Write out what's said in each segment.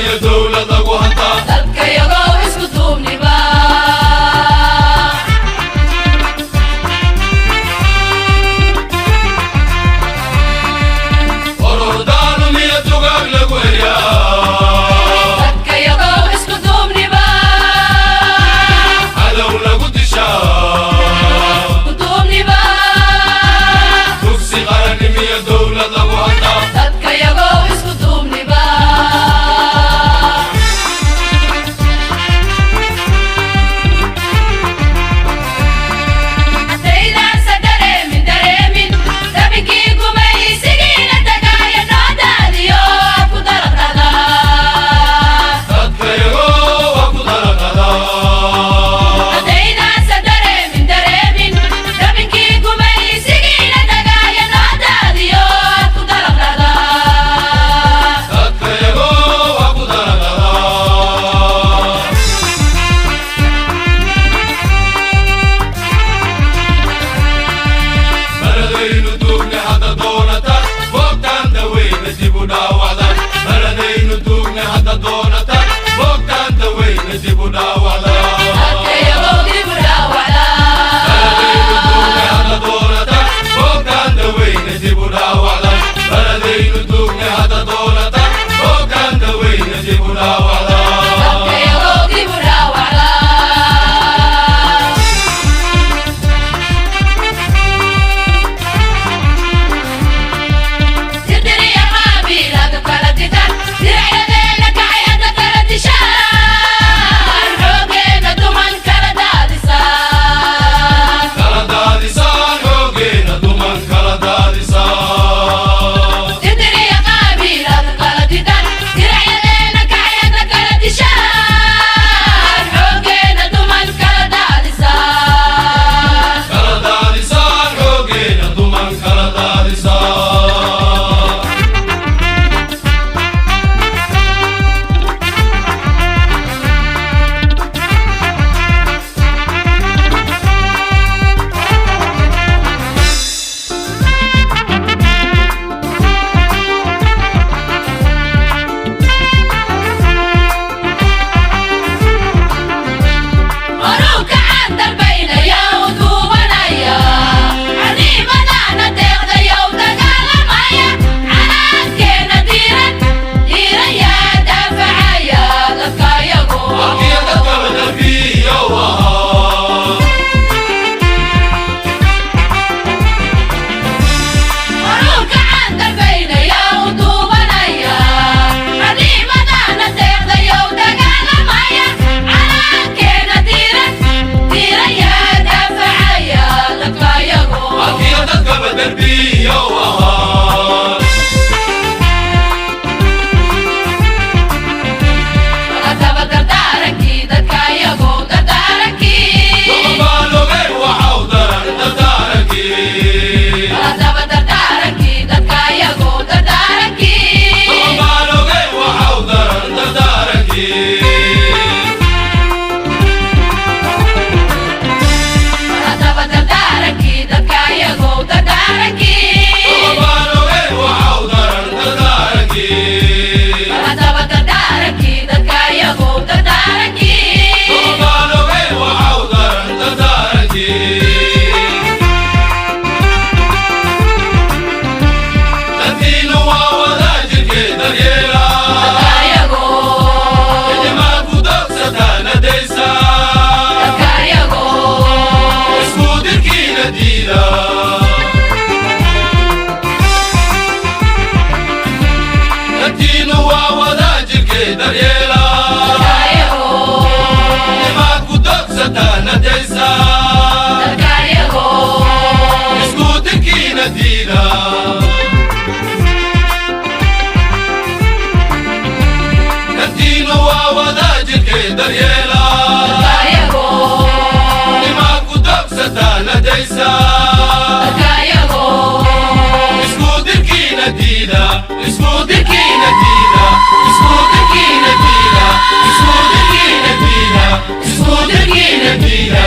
iyo dawlad lagu hantaa dalkayagoo isku duubniba urur daalum iyo dugaag lagu eryaa dalkayagoo isku duubniba cadow lagu dishaa duubniba dugsi qarannim iyo dawlad lagu hantaa dalkayagoo isku duubniba daydaansa dareemin dabinkii gumaysigiina tagaaya noo daadiyo ku dalaqada dadkayagoo waa ku dalaqadaa daydaansa dareemin dabinkii gumaysigiina tagaaya noo daadiyo ku dalaqada dadkayagoo waa ku dalaqadaa baladaynu duugne hadda doonata boogtaan daweyna dib u dhaawacdan baladaynu duugne hadda doonata boogtaan daweyna dib u dhaawacdan dalkayagoo dib u baladaynu duugne dhaawacda hadda doonata boogtaan daweyna dib u dhaawacdan baladaynu duugne hadda doonata boogtaan daweyna dib u dhaawacdan dalkayagoo dib u dhaawacda didiriya qaabiilada kala didan diracyadeena kacay hadda kala dishaan xoogeena duman kala daadisaan kala daadisaan xoogeena duman kala daadisaan didiriya qaabiilada kala didan diracyadeena kacay hadda kala dishaan xoogeena duman kala daadisaan kala daadisaan xoogeena duman kala daadisaan Maruka aan dalbaynaya u duubanaya cadiimadaana deeqdaya u dagaalamaya canaadkeena diiran yaa daafacaya dadkayagu halkiya dadkaba darbiyow ahaa Maruka aan dalbaynaya u duubanaya cadiimadaana deeqdaya u dagaalamaya canaadkeena diiran yaa daafacaya dadkayagu halkiya dadkaba darbiyow ahaa Adaba dardaarankii dadkayagu dardaarankii doqobaan ogey waxaw daran dardaarankii adaba dardaarankii dadkayagu dardaarankii doqobaan ogey waxaw daran dardaarankii adaba dardaarankii dadkayagu dardaarankii doqobaan ogey waxaw daran dardaarankii adaba dardaarankii dadkayagu dardaarankii doqobaan ogey waxaw daran dardaarankii dadkiinu waa wadaajirkee daryeela dadkayagu idimaad ku dogsataan adaysa dadkayagu isku dirkiina diida dadkiinu waa wadaajirkee daryeela dadkayagu idimaad ku dogsataan adaysa dadkayagu isku dirkiina diida dadkiinu waa wadaajirkee daryeela dadkayagu idimaad ku dogsataan adaysa dadkayagu isku dirkiina diida isku dirkiina diida isku dirkiina diida isku dirkiina diida isku dirkiina diida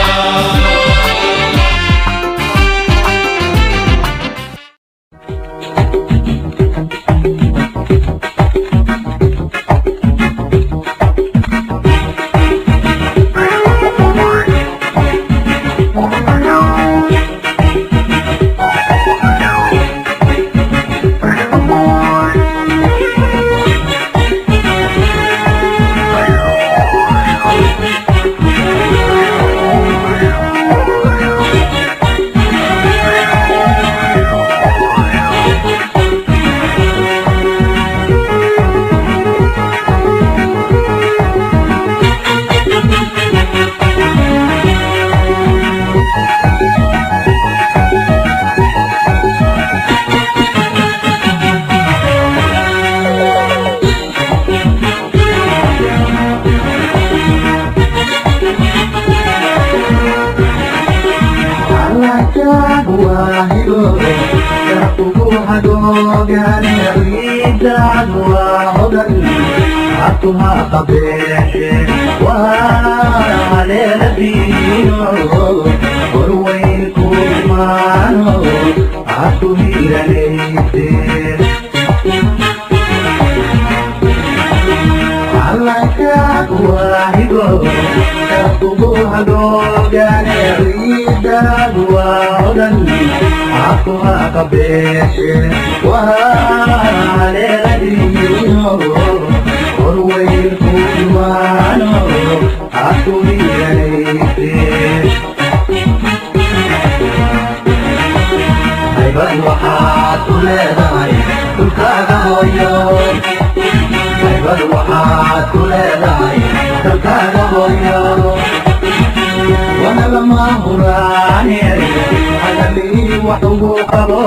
kubuha doogane ciidaan waa hodan hatuha qabeeshe waa haleeladiino horweyn ku imaano hatu hiiranayse Alakaag waahigo kubuha doogane ciidaan waa hodan hatuha qabeeshe waa haleeladiino horweyn ku imaano hatu hiiranayse haybad waxaad ku leedahay dhulkaaga hooyo haybad waxaad ku leedahay dhulkaaga hooyo wana lama huraane hadalii wax ugu qabo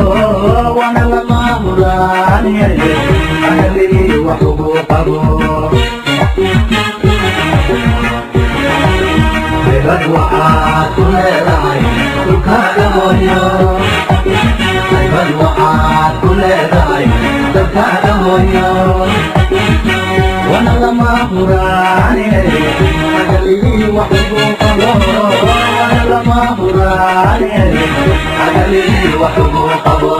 wana lama huraane hadalii wax ugu qabo haybad waxaad ku leedahay dhulkaaga hooyo haybad waxaad ku leedahay dhulkaaga hooyo wana lama huraane hadalii wax ugu qabo wana lama huraane hadalii wax ugu qabo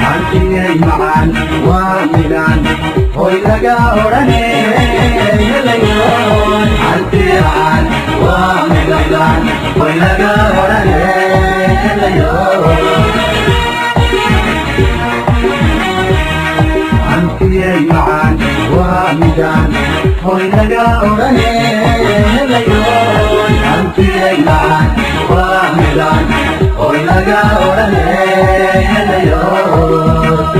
hantiyay macaan waa midaan hoy laga odhane helayoon hantiyaan waa midaan hoy laga odhane helayoon hantiyay macaan waa midaan hoy laga odhane helayoon hantiyay macaan waa midaan hoy laga odhane helayoon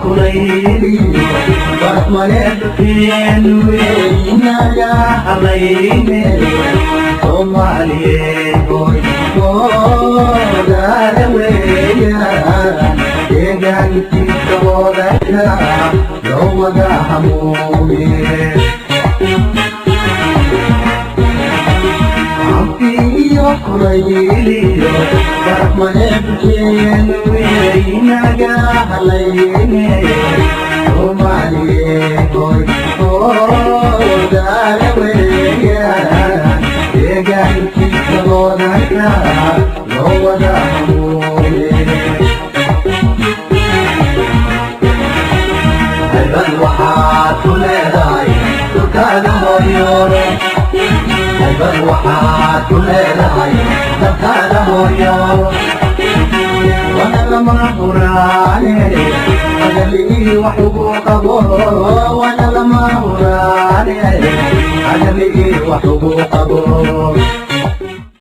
kulayliyo barmaleedkeenu inaga halayne Soomaaliyeedoy moodaada weeyaan deegaankiisa wadaka loo wada hamuune iyo kulayliyo barmaleedkeenu inaga halayne Soomaaliyeedoy moodaada weeyaan deegaankiisa wadaka loo wada hamuune haybad waxaad ku leedahay dhulkaaga hooyo haybad waxaad ku leedahay dhulkaaga hooyo wana lama huraane hadalii wax ugu qabo wana lama huraane hadalii wax ugu qabo